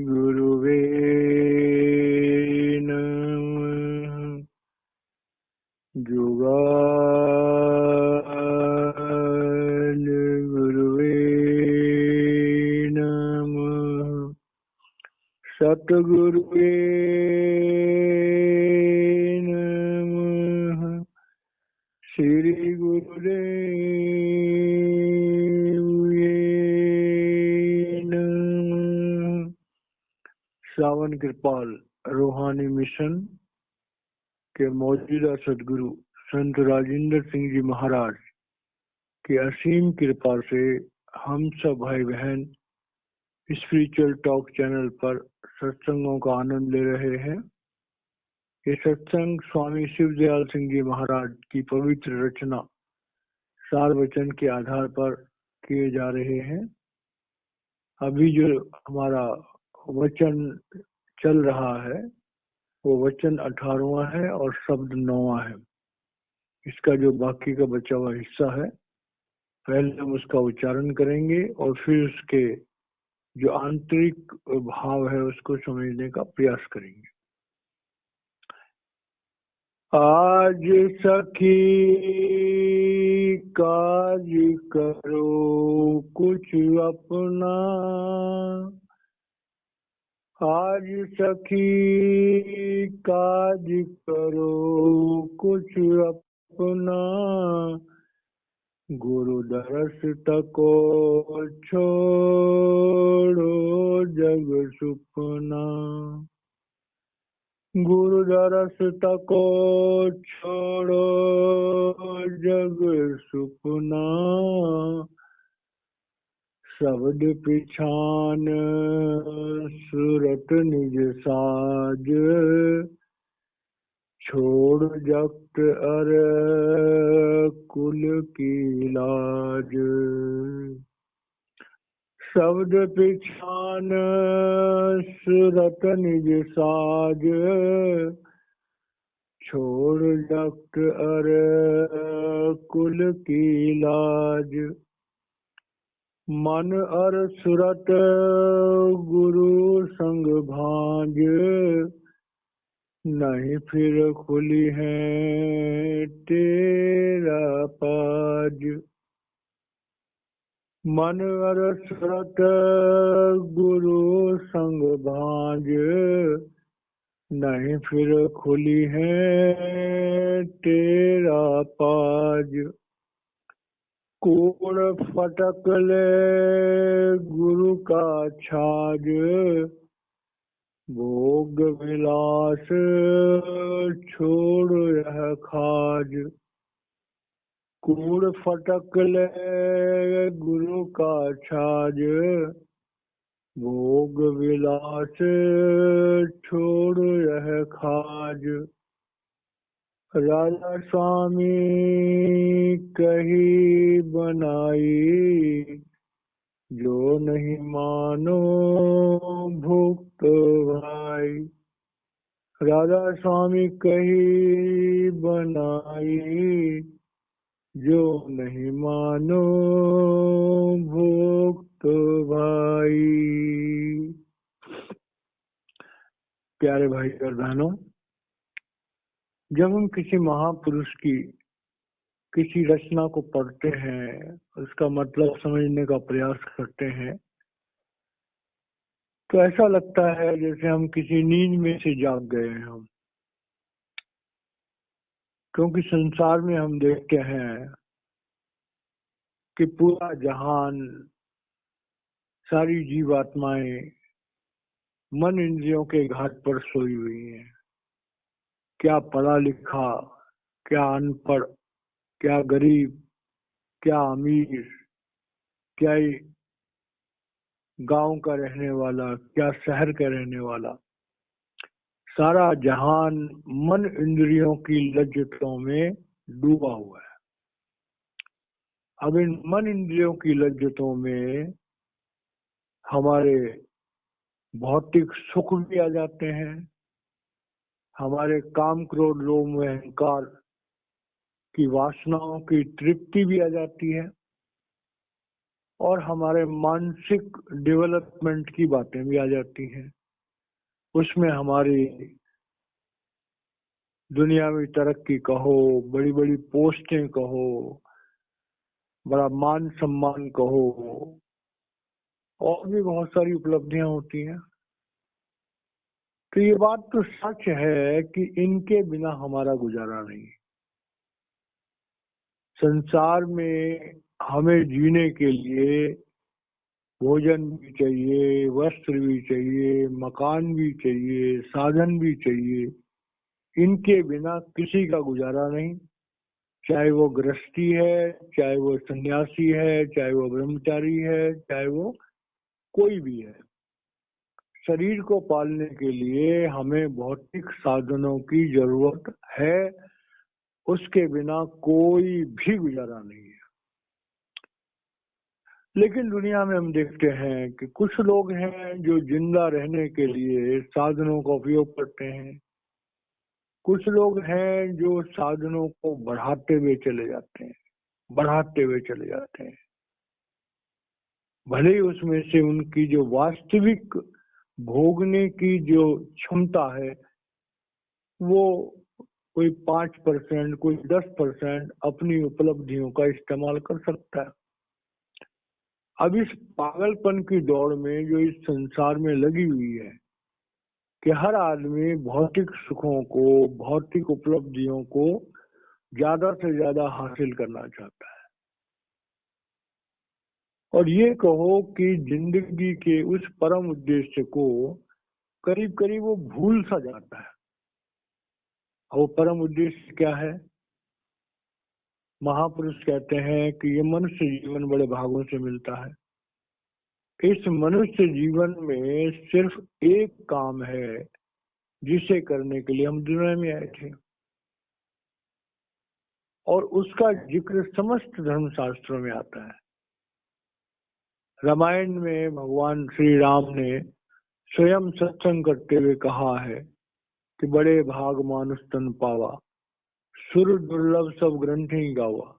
गुरुवे नमः। जुगाल गुरुवे नमः। सतगुरुवे नमः। श्री गुरुदेव नमः। सावन कृपाल रूहानी मिशन के मौजूदा सदगुरु संत राजेंद्र सिंह जी महाराज की असीम कृपा से हम सब भाई बहन स्पिरिचुअल टॉक चैनल पर सत्संगों का आनंद ले रहे हैं। ये सत्संग स्वामी शिवदयाल सिंह जी महाराज की पवित्र रचना सार वचन के आधार पर किए जा रहे हैं। अभी जो हमारा वचन चल रहा है वो वचन 18वां है और शब्द 9वां है। इसका जो बाकी का बचा हुआ हिस्सा है पहले हम उसका उच्चारण करेंगे और फिर उसके जो आंतरिक भाव है उसको समझने का प्रयास करेंगे। आज सखी काज करो कुछ अपना, आज सखी काज करो कुछ अपना, गुरु दरस तको छोड़ो जग सुपना, गुरु दरस तको छोड़ो जग सुपना, शब्द पिछान सूरत निज साज, छोड़ जगत अर कुल की लाज, शब्द पिछान सूरत निज साज, छोड़ जगत अर कुल की लाज, मन अर सुरत गुरु संग भांज, नहीं फिर खुली है तेरा पाज, मन अर सुरत गुरु संग भांज, नहीं फिर खुली है तेरा पाज, कूड़ फटक ले गुरु का छाज, भोग विलास छोड़ यह खाज, कूड़ फटक ले गुरु का छाज, भोग विलास छोड़ यह खाज, राजा स्वामी कही बनाई, जो नहीं मानो भुक्त भाई, राजा स्वामी कही बनाई, जो नहीं मानो भुक्त भाई। प्यारे भाई और बहनों, जब हम किसी महापुरुष की किसी रचना को पढ़ते हैं, उसका मतलब समझने का प्रयास करते हैं, तो ऐसा लगता है जैसे हम किसी नींद में से जाग गए हैं हम। क्योंकि संसार में हम देखते हैं कि पूरा जहान, सारी जीवात्माएं मन इंद्रियों के घाट पर सोई हुई हैं। क्या पढ़ा लिखा, क्या अनपढ़, क्या गरीब, क्या अमीर, क्या गांव का रहने वाला, क्या शहर का रहने वाला, सारा जहान मन इंद्रियों की लज्जतों में डूबा हुआ है। अब इन मन इंद्रियों की लज्जतों में हमारे भौतिक सुख भी आ जाते हैं, हमारे काम क्रोध लोभ मोह अहंकार की वासनाओं की तृप्ति भी आ जाती है, और हमारे मानसिक डेवलपमेंट की बातें भी आ जाती हैं। उसमें हमारी दुनिया में तरक्की कहो, बड़ी बड़ी पोस्टें कहो, बड़ा मान सम्मान कहो, और भी बहुत सारी उपलब्धियां होती हैं। तो ये बात तो सच है कि इनके बिना हमारा गुजारा नहीं। संसार में हमें जीने के लिए भोजन भी चाहिए, वस्त्र भी चाहिए, मकान भी चाहिए, साधन भी चाहिए। इनके बिना किसी का गुजारा नहीं। चाहे वो गृहस्थी है, चाहे वो सन्यासी है, चाहे वो ब्रह्मचारी है, चाहे वो कोई भी है। शरीर को पालने के लिए हमें भौतिक साधनों की जरूरत है। उसके बिना कोई भी गुजारा नहीं है। लेकिन दुनिया में हम देखते हैं कि कुछ लोग हैं जो जिंदा रहने के लिए साधनों का उपयोग करते हैं। कुछ लोग हैं जो साधनों को बढ़ाते हुए चले जाते हैं, बढ़ाते हुए चले जाते हैं। भले ही उसमें से उनकी जो वास्तविक भोगने की जो क्षमता है वो कोई 5%, कोई 10% अपनी उपलब्धियों का इस्तेमाल कर सकता है। अब इस पागलपन की दौड़ में जो इस संसार में लगी हुई है कि हर आदमी भौतिक सुखों को, भौतिक उपलब्धियों को ज्यादा से ज्यादा हासिल करना चाहता है, और ये कहो कि जिंदगी के उस परम उद्देश्य को करीब करीब वो भूल सा जाता है। और वो परम उद्देश्य क्या है? महापुरुष कहते हैं कि ये मनुष्य जीवन बड़े भागों से मिलता है। इस मनुष्य जीवन में सिर्फ एक काम है जिसे करने के लिए हम दुनिया में आए थे, और उसका जिक्र समस्त धर्मशास्त्रों में आता है। रामायण में भगवान श्री राम ने स्वयं सत्संग करते हुए कहा है कि बड़े भाग मानुष तन पावा, सुर दुर्लभ सब ग्रंथि गावा,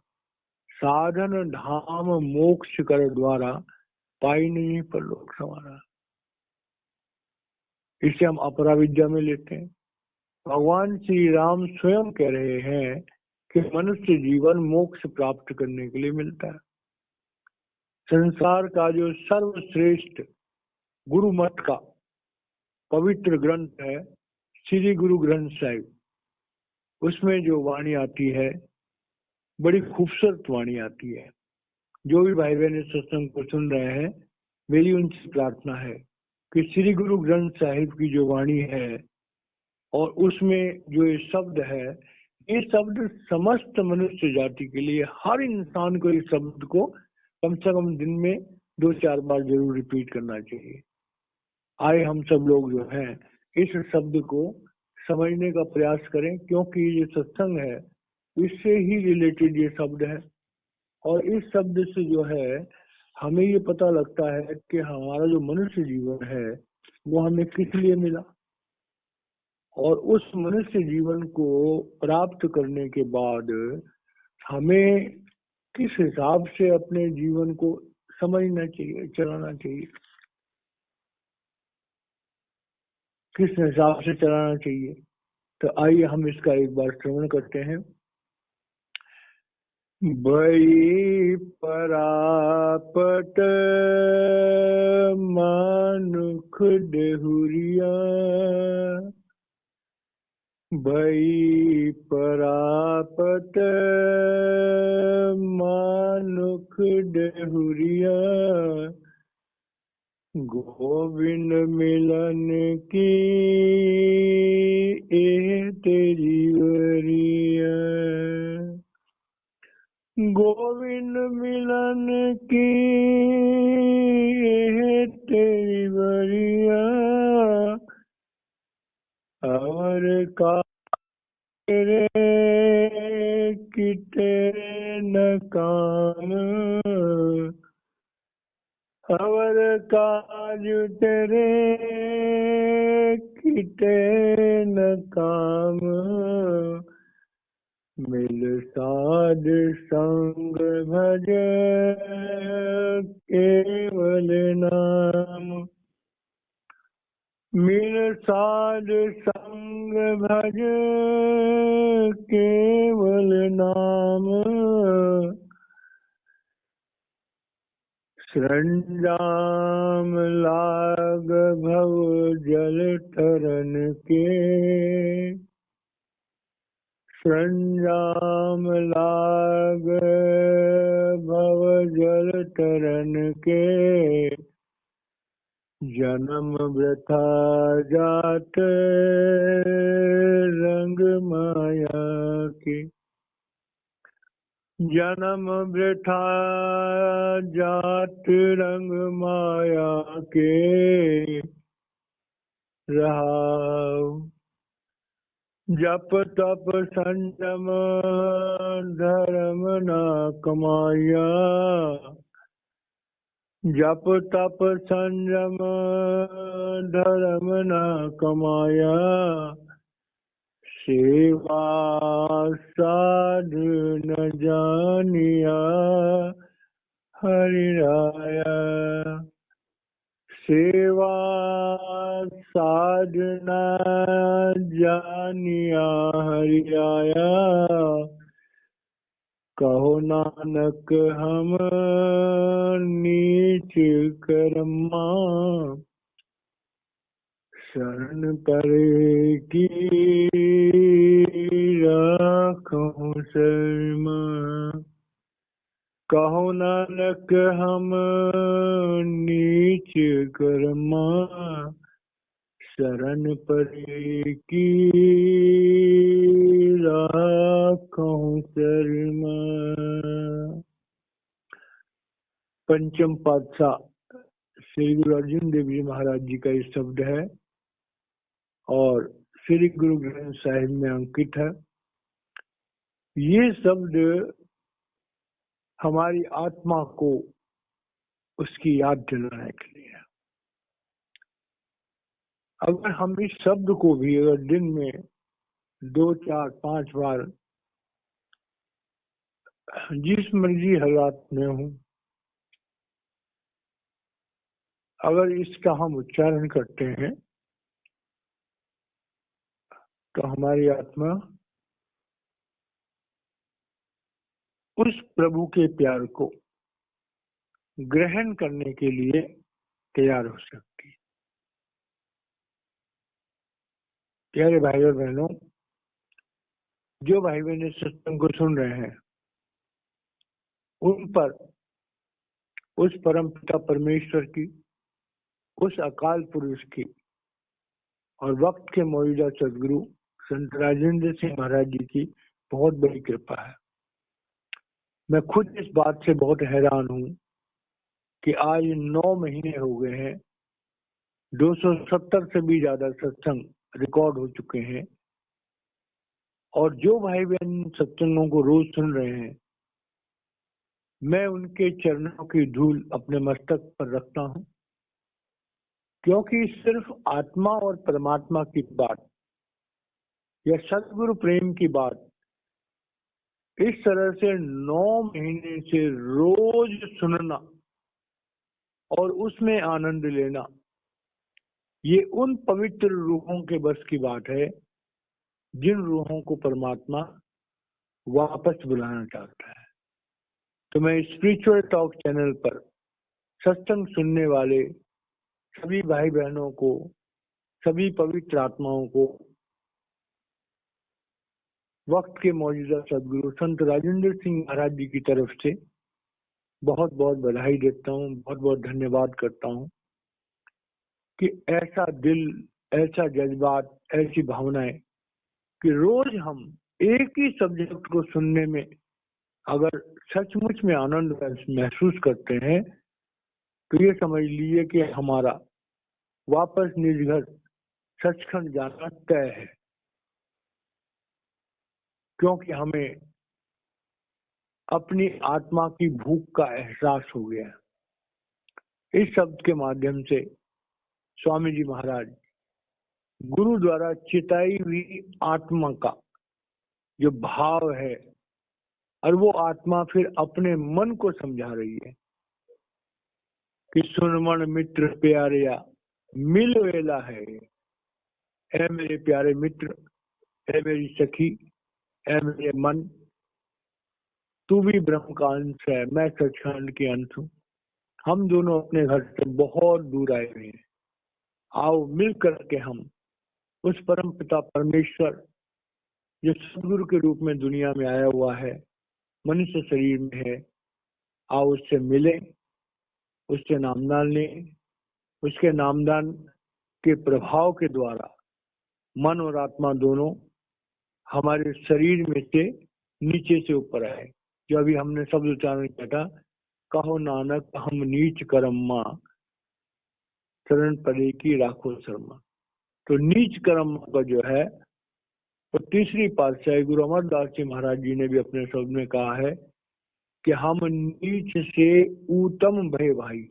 साधन धाम मोक्ष कर द्वारा, पाई नहीं पर लोक समाना। इसे हम अपराविद्या में लेते हैं। भगवान श्री राम स्वयं कह रहे हैं कि मनुष्य जीवन मोक्ष प्राप्त करने के लिए मिलता है। संसार का जो सर्वश्रेष्ठ गुरु मत का पवित्र ग्रंथ है श्री गुरु ग्रंथ साहिब, उसमें जो वाणी आती है बड़ी खूबसूरत वाणी आती है। जो भी भाई बहन इस सत्संग को सुन रहे हैं, मेरी उनसे प्रार्थना है कि श्री गुरु ग्रंथ साहिब की जो वाणी है और उसमें जो ये शब्द है, ये शब्द समस्त मनुष्य जाति के लिए, हर इंसान को इस शब्द को कम से कम दिन में 2-4 बार जरूर रिपीट करना चाहिए। आए हम सब लोग जो हैं इस शब्द को समझने का प्रयास करें, क्योंकि ये सत्संग है इससे ही रिलेटेड ये शब्द है। और इस शब्द से जो है हमें ये पता लगता है कि हमारा जो मनुष्य जीवन है वो हमें किस लिए मिला, और उस मनुष्य जीवन को प्राप्त करने के बाद हमें किस हिसाब से अपने जीवन को समझना चाहिए, चलाना चाहिए, किस हिसाब से चलाना चाहिए। तो आइए हम इसका एक बार श्रवण करते हैं। भई परापत मानुख देहुरिया, भई परापत मानुख देहुरिया, गोविंद मिलन की ए तेरी वरिया, गोविंद मिलन की ए तेरी वरिया, और का तेरे की तेरे न काम, और काज तेरे की तेरे न काम, मिल साध संग भज केवल नाम, मिल साध संग भज केवल नाम, सरंजाम लाग भव जल तरन के, सरंजाम लाग भव जल तरन के, जन्म वृथा जात रंग माया के, जन्म वृथा जात रंग माया के, रहाउ जप तप संयम धर्म न कमाया, जप तप संयम धर्म न कमाया, सेवा साधु न जानिया हरि राया, सेवा साधना जानिया हरि राया, कहो नानक हम नीच कर्मा, शरण परे की राखो शर्मा, कहो नानक हम नीच कर्मा, शरण परे की राखो शर्मा। पंचम पातशाह श्री गुरु अर्जुन देव जी महाराज जी का ये शब्द है और श्री गुरु ग्रंथ साहिब में अंकित है। ये शब्द हमारी आत्मा को उसकी याद दिलाने के लिए है। अगर हम इस शब्द को भी अगर दिन में 2, 4, 5 बार जिस मर्जी हालात में हो अगर इसका हम उच्चारण करते हैं तो हमारी आत्मा उस प्रभु के प्यार को ग्रहण करने के लिए तैयार हो सकती है। प्यारे भाई और बहनों, जो भाई बहन इस सत्संग को सुन रहे हैं उन पर उस परम पिता परमेश्वर की, उस अकाल पुरुष की और वक्त के मौजूदा सदगुरु संत राजेंद्र सिंह महाराज जी की बहुत बड़ी कृपा है। मैं खुद इस बात से बहुत हैरान हूं कि आज 9 महीने हो गए हैं, 270 से भी ज्यादा सत्संग रिकॉर्ड हो चुके हैं और जो भाई बहन सत्संगों को रोज सुन रहे हैं, मैं उनके चरणों की धूल अपने मस्तक पर रखता हूं, क्योंकि सिर्फ आत्मा और परमात्मा की बात या सदगुरु प्रेम की बात इस तरह से 9 महीने से रोज सुनना और उसमें आनंद लेना, ये उन पवित्र रूहों के बस की बात है जिन रूहों को परमात्मा वापस बुलाना चाहता है। तो मैं स्पिरिचुअल टॉक चैनल पर सत्संग सुनने वाले सभी भाई बहनों को, सभी पवित्र आत्माओं को वक्त के मौजूदा सदगुरु संत राजेंद्र सिंह महाराज जी की तरफ से बहुत बहुत बधाई देता हूँ, बहुत बहुत धन्यवाद करता हूँ कि ऐसा दिल, ऐसा जज्बात, ऐसी भावनाएं कि रोज हम एक ही सब्जेक्ट को सुनने में अगर सचमुच में आनंद महसूस करते हैं तो ये समझ लीजिए कि हमारा वापस निज घर सचखंड जाना तय है, क्योंकि हमें अपनी आत्मा की भूख का एहसास हो गया। इस शब्द के माध्यम से स्वामी जी महाराज गुरु द्वारा चिताई हुई आत्मा का जो भाव है, और वो आत्मा फिर अपने मन को समझा रही है कि सुनमन मित्र प्यारिया मिल वेला है, ऐ मेरे प्यारे मित्र, ऐ मेरी सखी, ऐ मेरे मन, तू भी ब्रह्म का अंश है, मैं सचखंड की अंश हूँ। हम दोनों अपने घर से बहुत दूर आए हुए हैं, आओ मिल करके हम उस परम पिता परमेश्वर जो सदगुरु के रूप में दुनिया में आया हुआ है, मनुष्य शरीर में है, आओ उससे मिले, उससे नामदान लें। उसके नामदान के प्रभाव के द्वारा मन और आत्मा दोनों हमारे शरीर में से नीचे से ऊपर आए। जो अभी हमने शब्द उच्चारण किया था, कहो नानक हम नीच कर्मा, शरण पड़े की राखो शर्मा। तो नीच कर्म का जो है, तो तीसरी पातशाही गुरु अमरदास जी महाराज जी ने भी अपने शब्द में कहा है कि हम नीच से उत्तम भय भाई।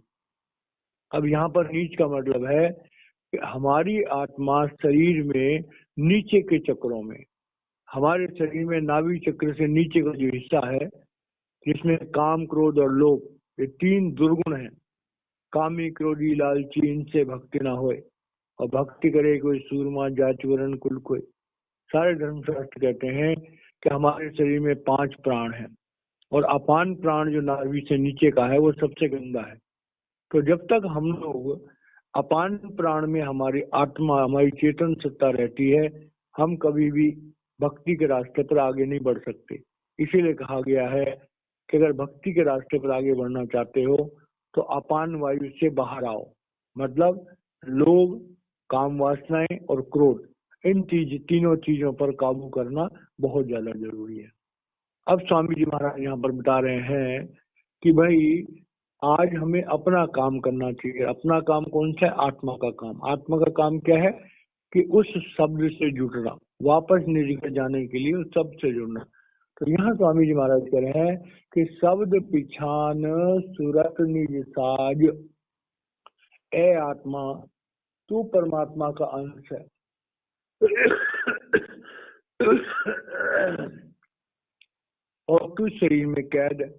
अब यहाँ पर नीच का मतलब है कि हमारी आत्मा शरीर में नीचे के चक्रों में, हमारे शरीर में नाभि चक्र से नीचे का जो हिस्सा है, जिसमें काम क्रोध और लोभ, ये तीन दुर्गुण हैं। कामी क्रोधी लालची, इनसे भक्ति ना होए, और भक्ति करे कोई सूरमा जाति वर्ण कुल कोई। सारे धर्मशास्त्र कहते हैं कि हमारे शरीर में 5 प्राण हैं, और अपान प्राण जो नाभि से नीचे का है वो सबसे गंदा है। तो जब तक हम लोग अपान प्राण में हमारी आत्मा, हमारी चेतन सत्ता रहती है, हम कभी भी भक्ति के रास्ते पर आगे नहीं बढ़ सकते। इसीलिए कहा गया है कि अगर भक्ति के रास्ते पर आगे बढ़ना चाहते हो तो अपान वायु से बाहर आओ। मतलब लोभ, काम वासनाएं और क्रोध, इन तीनों चीजों पर काबू करना बहुत ज्यादा जरूरी है। अब स्वामी जी महाराज यहाँ पर बता रहे हैं कि भाई आज हमें अपना काम करना चाहिए। अपना काम कौन सा है? आत्मा का काम। आत्मा का काम क्या है? कि उस शब्द से जुड़ना, वापस निज जाने के लिए उस शब्द से जुड़ना। तो यहाँ स्वामी जी महाराज कह रहे हैं कि शब्द पिछान सुरत निज साज, ए आत्मा तू परमात्मा का अंश है और तू शरीर में कैद है।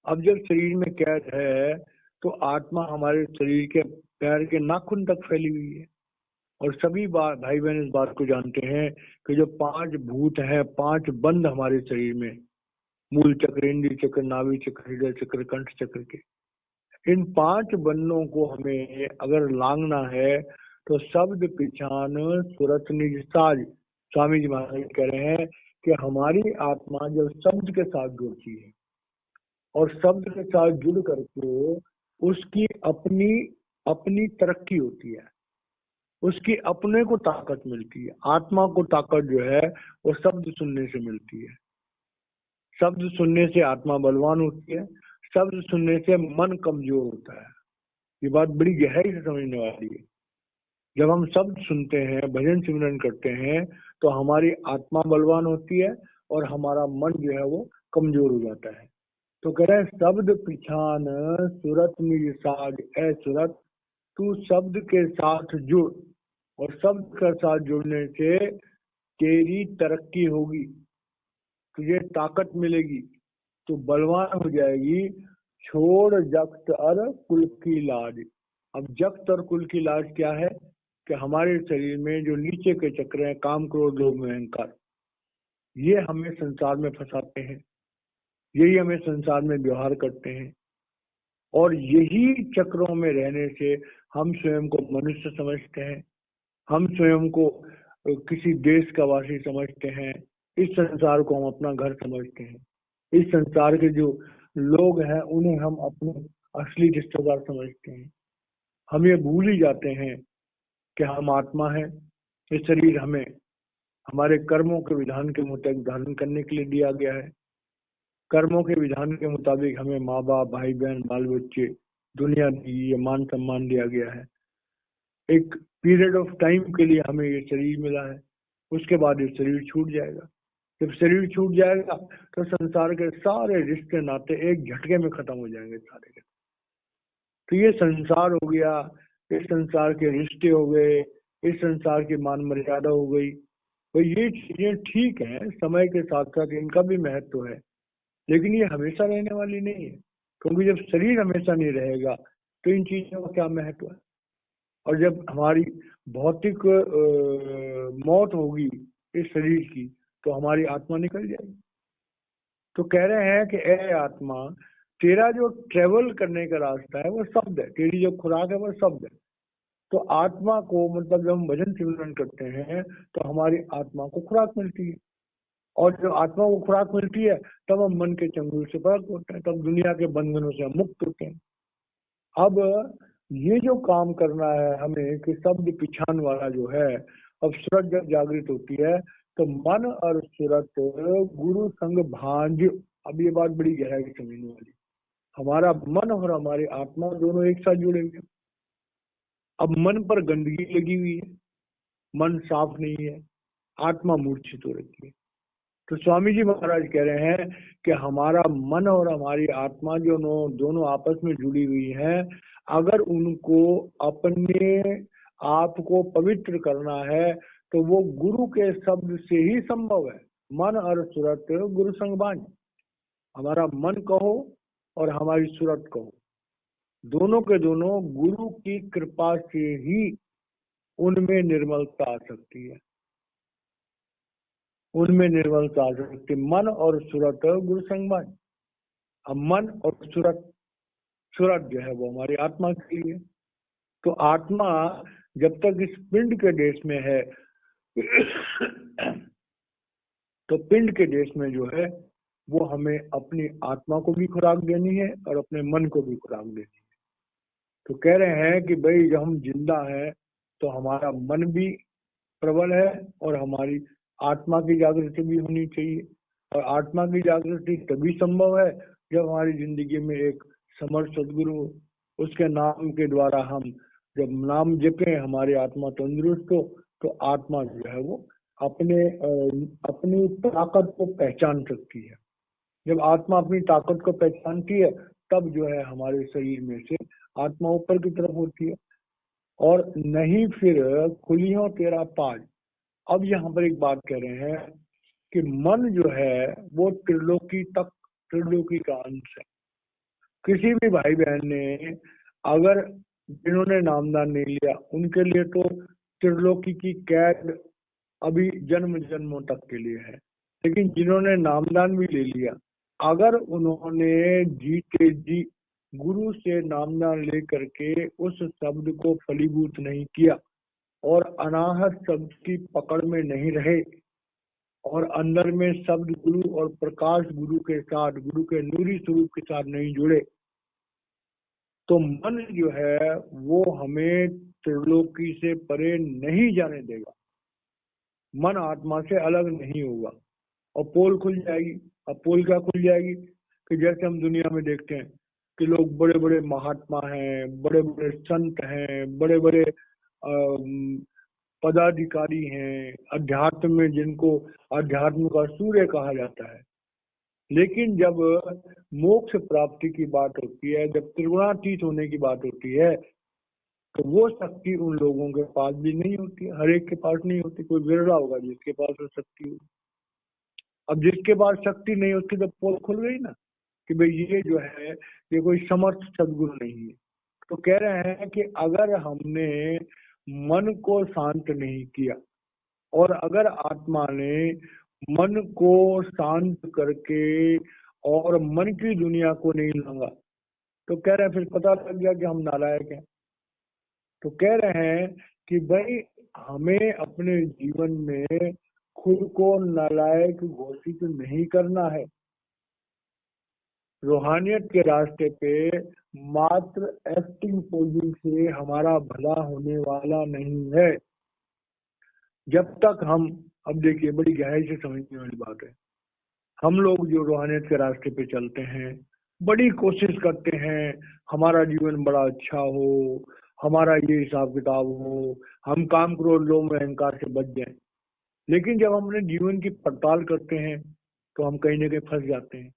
अब जब शरीर में कैद है तो आत्मा हमारे शरीर के पैर के नाखून तक फैली हुई है। और सभी भाई बहन इस बात को जानते हैं कि जो 5 भूत हैं, 5 बंध हमारे शरीर में, मूल चक्र, इंद्रिय चक्र, नाभि चक्र, हृदय चक्र, कंठ चक्र के, इन 5 बंधनों को हमें अगर लांघना है तो शब्द पिछान सुरत निज साज। स्वामी जी महाराज कह रहे हैं कि हमारी आत्मा जब शब्द के साथ जुड़ती है और शब्द के साथ जुड़ करके उसकी अपनी अपनी तरक्की होती है, उसकी अपने को ताकत मिलती है। आत्मा को ताकत जो है वो शब्द सुनने से मिलती है। शब्द सुनने से आत्मा बलवान होती है, शब्द सुनने से मन कमजोर होता है। ये बात बड़ी गहराई से समझने वाली है। जब हम शब्द सुनते हैं, भजन सिमरन करते हैं, तो हमारी आत्मा बलवान होती है और हमारा मन जो है वो कमजोर हो जाता है। तो कह रहे हैं शब्द पिछान सुरत निज साज, ए सुरत तू शब्द के साथ जुड़, और शब्द के साथ जुड़ने से तेरी तरक्की होगी, तुझे ताकत मिलेगी, तो बलवान हो जाएगी। छोड़ जक्त और कुल की लाज। अब जक्त और कुल की लाज क्या है? कि हमारे शरीर में जो नीचे के चक्र हैं, काम क्रोध लोभ मोह अहंकार, ये हमें संसार में फंसाते हैं, यही हमें संसार में व्यवहार करते हैं। और यही चक्रों में रहने से हम स्वयं को मनुष्य समझते हैं, हम स्वयं को किसी देश का वासी समझते हैं, इस संसार को हम अपना घर समझते हैं, इस संसार के जो लोग हैं उन्हें हम अपने असली रिश्तेदार समझते हैं। हम ये भूल ही जाते हैं कि हम आत्मा हैं। ये शरीर हमें हमारे कर्मों के विधान के मुताबिक धारण करने के लिए दिया गया है। कर्मों के विधान के मुताबिक हमें माँ बाप, भाई बहन, बाल बच्चे, दुनिया दी, ये मान सम्मान दिया गया है। एक पीरियड ऑफ टाइम के लिए हमें ये शरीर मिला है, उसके बाद ये शरीर छूट जाएगा। जब शरीर छूट जाएगा तो संसार के सारे रिश्ते नाते एक झटके में खत्म हो जाएंगे सारे के। तो ये संसार हो गया, इस संसार के रिश्ते हो गए, इस संसार की मान मर्यादा हो गई, तो ये चीजें ठीक है, समय के साथ साथ इनका भी महत्व है, लेकिन ये हमेशा रहने वाली नहीं है, क्योंकि जब शरीर हमेशा नहीं रहेगा तो इन चीजों का क्या महत्व है। और जब हमारी भौतिक मौत होगी इस शरीर की, तो हमारी आत्मा निकल जाएगी। तो कह रहे हैं कि ए आत्मा, तेरा जो ट्रेवल करने का रास्ता है वो शब्द है, तेरी जो खुराक है वो शब्द है। तो आत्मा को, मतलब जब हम भजन सिमरन करते हैं तो हमारी आत्मा को खुराक मिलती है, और जब आत्मा को खुराक मिलती है तब हम मन के चंगुल से पलट होते हैं, तब दुनिया के बंधनों से हम मुक्त होते हैं। अब ये जो काम करना है हमें कि शब्द पिछान वाला जो है, अब सूरत जब जागृत होती है तो मन और सूरत गुरु संग भांज। अब ये बात बड़ी गहराई समझने वाली, हमारा मन और हमारी आत्मा दोनों एक साथ जुड़े हुए हैं। अब मन पर गंदगी लगी हुई है, मन साफ नहीं है, आत्मा मूर्छित हो रही है। तो स्वामी जी महाराज कह रहे हैं कि हमारा मन और हमारी आत्मा जो दोनों आपस में जुड़ी हुई है, अगर उनको अपने आप को पवित्र करना है तो वो गुरु के शब्द से ही संभव है। मन और सूरत गुरु संगबान, हमारा मन कहो और हमारी सूरत कहो, दोनों के दोनों गुरु की कृपा से ही उनमें निर्मलता आ सकती है, उनमें निर्मलता आ सकती। मन और सूरत गुरु संगमान। अब मन और सूरत, सूरत जो है वो हमारी आत्मा के लिए। तो आत्मा जब तक इस पिंड के देश में है तो पिंड के देश में जो है वो हमें अपनी आत्मा को भी खुराक देनी है और अपने मन को भी खुराक देनी है। तो कह रहे हैं कि भाई जब हम जिंदा हैं तो हमारा मन भी प्रबल है और हमारी आत्मा की जागृति भी होनी चाहिए। और आत्मा की जागृति तभी संभव है जब हमारी जिंदगी में एक समर्थ सदगुरु, उसके नाम के द्वारा हम जब नाम जपें, हमारी आत्मा तंदुरुस्त हो, तो आत्मा जो है वो अपनी ताकत को पहचान सकती है। जब आत्मा अपनी ताकत को पहचानती है तब जो है हमारे शरीर में से आत्मा ऊपर की तरफ होती है, और नहीं फिर खुलियों तेरा पाज। अब यहाँ पर एक बात कह रहे हैं कि मन जो है वो त्रिलोकी तक, त्रिलोकी का अंश है। किसी भी भाई बहन ने अगर, जिन्होंने नामदान नहीं लिया उनके लिए तो त्रिलोकी की कैद अभी जन्म जन्मों तक के लिए है, लेकिन जिन्होंने नामदान भी ले लिया, अगर उन्होंने जीते जी गुरु से नामदान लेकर के उस शब्द को फलीभूत नहीं किया और अनाहत शब्द की पकड़ में नहीं रहे और अंदर में शब्द गुरु और प्रकाश गुरु के साथ, गुरु के नूरी स्वरूप के साथ नहीं जुड़े, तो मन जो है वो हमें त्रिलोकी से परे नहीं जाने देगा। मन आत्मा से अलग नहीं होगा और पोल खुल जाएगी। अब पोल क्या खुल जाएगी कि जैसे हम दुनिया में देखते हैं कि लोग बड़े बड़े महात्मा हैं, बड़े बड़े संत हैं, बड़े बड़े पदाधिकारी हैं, अध्यात्म में जिनको अध्यात्म का सूर्य कहा जाता है, लेकिन जब मोक्ष प्राप्ति की बात होती है, जब त्रिगुणातीत होने की बात होती है, तो वो शक्ति उन लोगों के पास भी नहीं होती, हर एक के पास नहीं होती, कोई विरला होगा जिसके पास वो शक्ति हो। अब जिसके पास शक्ति नहीं होती तो पोल खुल गई ना कि भाई ये जो है ये कोई समर्थ सदगुरु नहीं है। तो कह रहे हैं कि अगर हमने मन को शांत नहीं किया और अगर आत्मा ने मन को शांत करके और मन की दुनिया को नहीं लांगा, तो कह रहे हैं फिर पता लग गया कि हम नालायक हैं। तो कह रहे हैं कि भाई हमें अपने जीवन में खुद को नालायक घोषित नहीं करना है। रूहानियत के रास्ते पे मात्र एक्टिंग पोजिंग से हमारा भला होने वाला नहीं है। जब तक हम, अब देखिए बड़ी गहराई से समझने वाली बात है, हम लोग जो रूहानियत के रास्ते पे चलते हैं बड़ी कोशिश करते हैं हमारा जीवन बड़ा अच्छा हो, हमारा ये हिसाब किताब हो, हम काम क्रोध लोभ अहंकार से बच जाएं। लेकिन जब हम अपने जीवन की पड़ताल करते हैं तो हम कहीं ना कहीं फंस जाते हैं।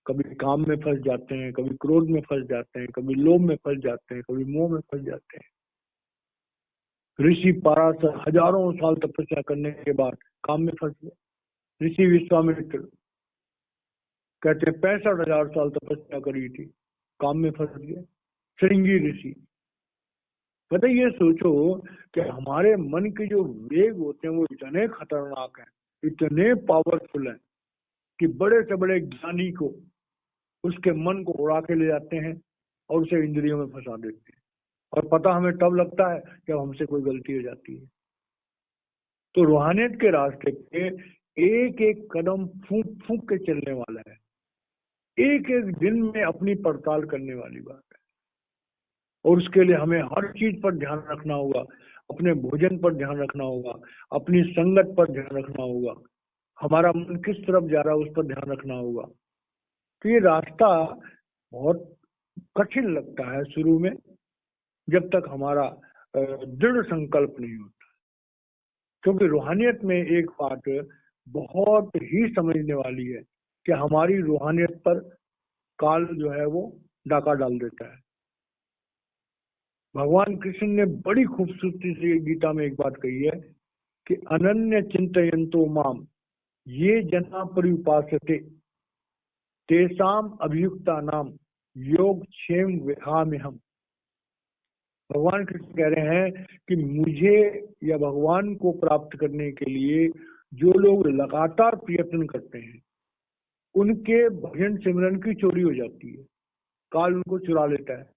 कभी काम में फंस जाते हैं, कभी क्रोध में फंस जाते हैं, कभी लोभ में फंस जाते हैं, कभी मोह में फंस जाते हैं। ऋषि पराशर हजारों साल तपस्या करने के बाद काम में फंस गए। ऋषि विश्वामित्र कहते 65,000 साल तपस्या करी थी, काम में फंस गए। श्रृंगी ऋषि, पता ये सोचो कि हमारे मन के जो वेग होते हैं वो इतने खतरनाक हैं, इतने पावरफुल हैं कि बड़े से बड़े ज्ञानी को उसके मन को उड़ा के ले जाते हैं और उसे इंद्रियों में फंसा देते हैं। और पता हमें तब लगता है जब हमसे कोई गलती हो जाती है। तो रूहानियत के रास्ते पे एक एक कदम फूंक फूंक के चलने वाला है, एक एक दिन में अपनी पड़ताल करने वाली बात है। और उसके लिए हमें हर चीज पर ध्यान रखना होगा, अपने भोजन पर ध्यान रखना होगा, अपनी संगत पर ध्यान रखना होगा, हमारा मन किस तरफ जा रहा है उस पर ध्यान रखना होगा। तो ये रास्ता बहुत कठिन लगता है शुरू में, जब तक हमारा दृढ़ संकल्प नहीं होता। क्योंकि रूहानियत में एक बात बहुत ही समझने वाली है कि हमारी रूहानियत पर काल जो है वो डाका डाल देता है। भगवान कृष्ण ने बड़ी खूबसूरती से गीता में एक बात कही है कि अनन्य चिंतयन्तो माम ये जना परिउपासते तेसाम अभियुक्ता नाम योग क्षेम विहाम्यहम्। भगवान कृष्ण कह रहे हैं कि मुझे या भगवान को प्राप्त करने के लिए जो लोग लगातार प्रयत्न करते हैं उनके भजन सिमरन की चोरी हो जाती है, काल उनको चुरा लेता है।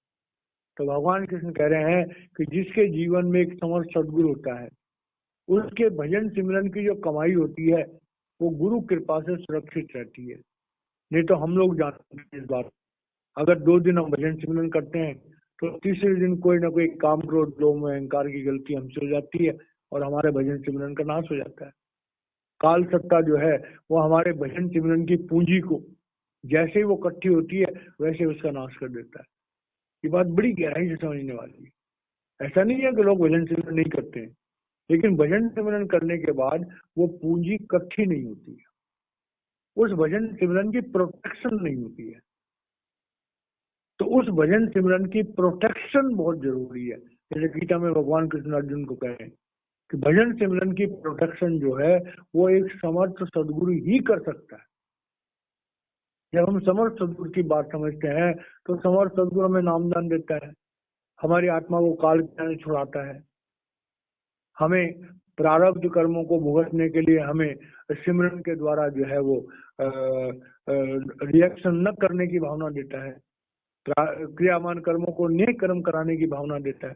तो भगवान कृष्ण कह रहे हैं कि जिसके जीवन में एक समर्थ सदगुरु होता है उसके भजन सिमरन की जो कमाई होती है वो गुरु कृपा से सुरक्षित रहती है। नहीं तो हम लोग जानते हैं इस बात, अगर 2 दिन हम भजन सिमरन करते हैं तो तीसरे दिन कोई ना कोई काम क्रोध लोभ में अहंकार की गलती हमसे हो जाती है और हमारे भजन सिमरन का नाश हो जाता है। काल सत्ता जो है वो हमारे भजन सिमरन की पूंजी को जैसे ही वो इकट्ठी होती है वैसे उसका नाश कर देता है। ये बात बड़ी गहराई से समझने वाली है। ऐसा नहीं है कि लोग भजन सिमरन नहीं करते हैं, लेकिन भजन सिमरन करने के बाद वो पूंजी इकट्ठी नहीं होती है, उस भजन सिमरन की प्रोटेक्शन नहीं होती है। तो उस भजन सिमरन की प्रोटेक्शन बहुत जरूरी है। जैसे गीता में भगवान कृष्ण अर्जुन को कहे कि भजन सिमरन की प्रोटेक्शन जो है वो एक समर्थ सदगुरु ही कर सकता है। जब हम समर्थ सदगुरु की बात समझते हैं तो समर्थ सदगुरु हमें नामदान देता है, हमारी आत्मा को काल से छुड़ाता है, हमें प्रारब्ध कर्मों को भुगतने के लिए हमें सिमरन के द्वारा जो है वो रिएक्शन न करने की भावना देता है, क्रियामान कर्मों को नेक कर्म कराने की भावना देता है।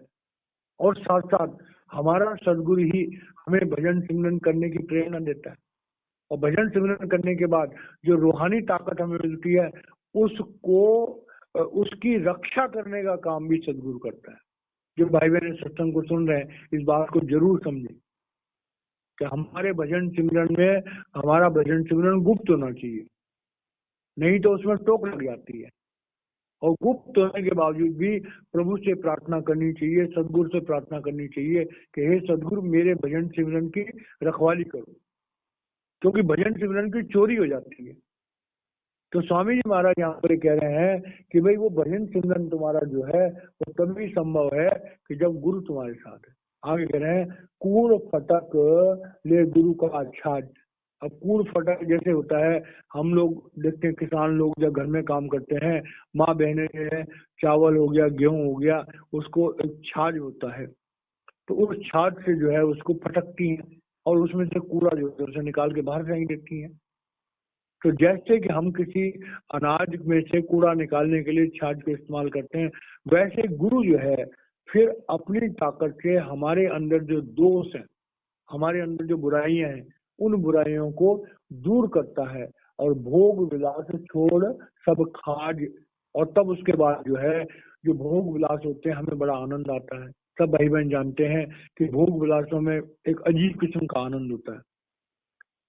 और साथ साथ हमारा सदगुरु ही हमें भजन सिमरन करने की प्रेरणा देता है। और भजन सिमरन करने के बाद जो रूहानी ताकत हमें मिलती है उसको उसकी रक्षा करने का काम भी सदगुरु करता है। जो भाई बहन सत्संग को सुन रहे हैं इस बात को जरूर समझें कि हमारे भजन सिमरन में हमारा भजन सिमरन गुप्त होना चाहिए, नहीं तो उसमें टोक लग जाती है। और गुप्त होने के बावजूद भी प्रभु से प्रार्थना करनी चाहिए, सदगुरु से प्रार्थना करनी चाहिए कि हे सदगुरु मेरे भजन सिमरन की रखवाली करो, क्योंकि भजन सिमरन की चोरी हो जाती है। तो स्वामी जी महाराज यहाँ पर कह रहे हैं कि भाई वो भजन सिमरन तुम्हारा जो है वो तभी संभव है कि जब गुरु तुम्हारे साथ है। आगे कह रहे हैं कूड़ फटक ले गुरु का आच्छाद। अब कूड़ फटक जैसे होता है, हम लोग देखते हैं किसान लोग जब घर में काम करते हैं, माँ बहने चावल हो गया गेहूं हो गया उसको एक छाछ होता है, तो उस छाछ से जो है उसको फटकती हैं और उसमें से कूड़ा जो है उसे निकाल के बाहर फेंक देती हैं। तो जैसे कि हम किसी अनाज में से कूड़ा निकालने के लिए छाछ का इस्तेमाल करते हैं, वैसे गुरु जो है फिर अपनी ताकत से हमारे अंदर जो दोष है, हमारे अंदर जो बुराइयां हैं, उन बुराइयों को दूर करता है और भोग विलास छोड़ सब खाज। और तब उसके बाद जो है जो भोग विलास होते हैं हमें बड़ा आनंद आता है। सब भाई बहन जानते हैं कि भोग विलासों में एक अजीब किस्म का आनंद होता है,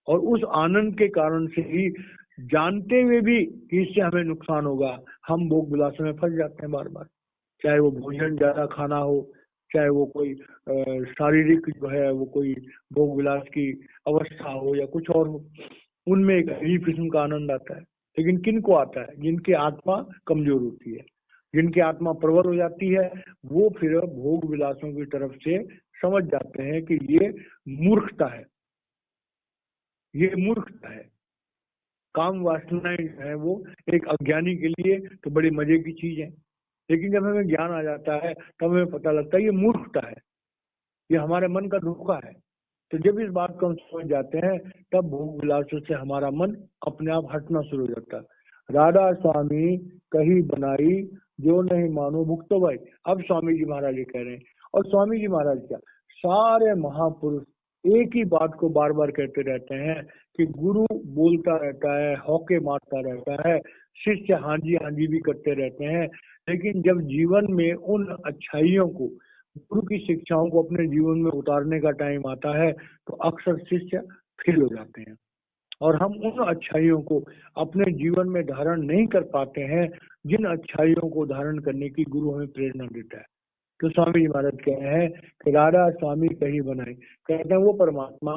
और उस आनंद के कारण से ही जानते हुए भी कि इससे हमें नुकसान होगा हम भोग विलासों में फंस जाते हैं बार बार। चाहे वो भोजन ज्यादा खाना हो, चाहे वो कोई शारीरिक जो है वो कोई भोग विलास की अवस्था हो या कुछ और हो, उनमें एक अजीब किस्म का आनंद आता है। लेकिन किन को आता है? जिनकी आत्मा कमजोर होती है, जिनकी आत्मा प्रबल हो जाती है, वो फिर भोग विलासों की तरफ से समझ जाते हैं कि ये मूर्खता है, ये मूर्खता है। काम वासनाएं है वो एक अज्ञानी के लिए तो बड़ी मजे की चीज है, लेकिन जब हमें ज्ञान आ जाता है तब हमें पता लगता है ये मूर्खता है, ये हमारे मन का धोखा है। तो जब इस बात को हम समझ जाते हैं तब भोग विलासों से हमारा मन अपने आप हटना शुरू हो जाता है। राधा स्वामी कही बनाई जो नहीं मानो भुक्तो भाई। अब स्वामी जी महाराज ये कह रहे हैं, और स्वामी जी महाराज क्या, सारे महापुरुष एक ही बात को बार बार कहते रहते हैं कि गुरु बोलता रहता है, हौके मारता रहता है, शिष्य हाँ जी भी करते रहते हैं, लेकिन जब जीवन में उन अच्छाइयों को, गुरु की शिक्षाओं को अपने जीवन में उतारने का टाइम आता है तो अक्सर शिष्य फेल हो जाते हैं और हम उन अच्छाइयों को अपने जीवन में धारण नहीं कर पाते हैं जिन अच्छाइयों को धारण करने की गुरु हमें प्रेरणा देता है। तो स्वामी जी महाराज कह रहे हैं कि राधा स्वामी कहीं बनाए, कहते हैं वो परमात्मा,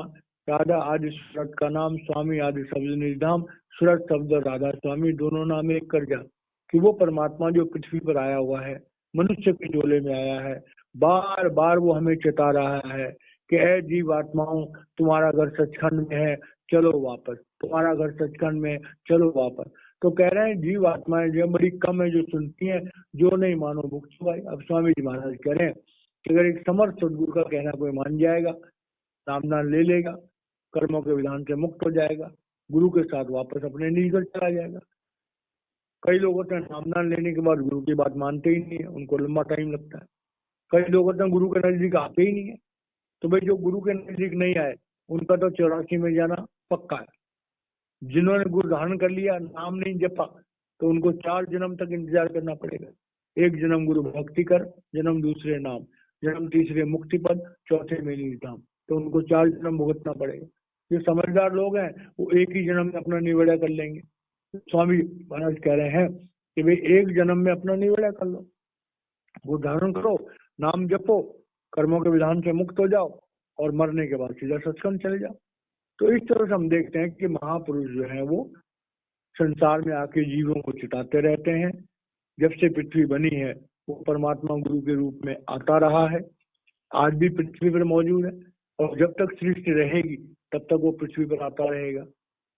राधा आदि सूरत का नाम, स्वामी आदि शब्द निर्धाम, सूरत शब्द राधा स्वामी दोनों नाम एक कर जा, कि वो परमात्मा जो पृथ्वी पर आया हुआ है, मनुष्य के झोले में आया है, बार बार वो हमें चेता रहा है कि ऐ जीव आत्माओं, तुम्हारा घर सचखंड में है, चलो वापस, तुम्हारा घर सचखंड में, चलो वापस। तो कह रहे हैं जीव आत्माएं जो बड़ी कम है जो सुनती हैं, जो नहीं मानो भुक्त भाई। अब स्वामी जी महाराज कह रहे हैं कि अगर एक समर्थ सदगुरु का कहना कोई मान जाएगा, नाम दान ले लेगा, कर्मों के विधान से मुक्त हो जाएगा, गुरु के साथ वापस अपने निज घर चला जाएगा। कई लोग होते हैं नाम दान लेने के बाद गुरु की बात मानते ही नहीं है, उनको लंबा टाइम लगता है। कई लोग होते हैं गुरु के नजदीक आते ही नहीं है। तो भाई जो गुरु के नजदीक नहीं आए उनका तो 84 में जाना पक्का है। जिन्होंने गुरु धारण कर लिया, नाम नहीं जपा, तो उनको 4 जन्म तक इंतजार करना पड़ेगा। एक जन्म गुरु भक्ति कर, जन्म दूसरे नाम, जन्म तीसरे मुक्ति पद, चौथे में निधाम, तो उनको 4 जन्म भुगतना पड़ेगा। जो समझदार लोग हैं वो एक ही जन्म में अपना निवेड़ा कर लेंगे। स्वामी महाराज कह रहे हैं कि भाई एक जन्म में अपना निवेड़ा कर लो, वो धारण करो, नाम जपो, कर्मों के विधान से मुक्त हो जाओ और मरने के बाद सीधा सत्संग चले जाओ। तो इस तरह से हम देखते हैं कि महापुरुष जो है वो संसार में आके जीवों को चिताते रहते हैं। जब से पृथ्वी बनी है वो परमात्मा गुरु के रूप में आता रहा है, आज भी पृथ्वी पर मौजूद है, और जब तक सृष्टि रहेगी तब तक वो पृथ्वी पर आता रहेगा।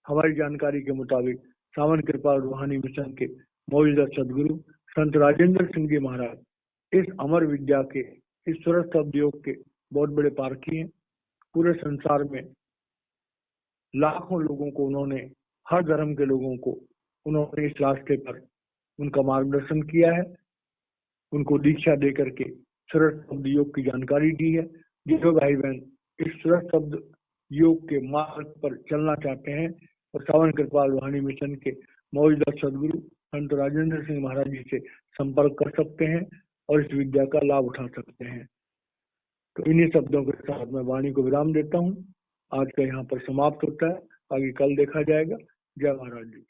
हमारी जानकारी के मुताबिक सावन कृपा रूहानी मिशन के मौजूदा सदगुरु संत राजेंद्र सिंह जी महाराज इस अमर विद्या के, इस सूरत शब्द योग के बहुत बड़े पारखी हैं। पूरे संसार में लाखों लोगों को उन्होंने, हर धर्म के लोगों को उन्होंने इस रास्ते पर उनका मार्गदर्शन किया है, उनको दीक्षा दे करके सूरत शब्द योग की जानकारी दी है। जो भाई बहन इस सूरत शब्द योग के मार्ग पर चलना चाहते हैं और सावन कृपा रूहानी मिशन के मौजूदा सदगुरु संत राजेंद्र सिंह महाराज जी से संपर्क कर सकते हैं और इस विद्या का लाभ उठा सकते हैं। तो इन्हीं शब्दों के साथ मैं वाणी को विराम देता हूँ। आज का यहाँ पर समाप्त होता है, आगे कल देखा जाएगा। जय महाराज जी।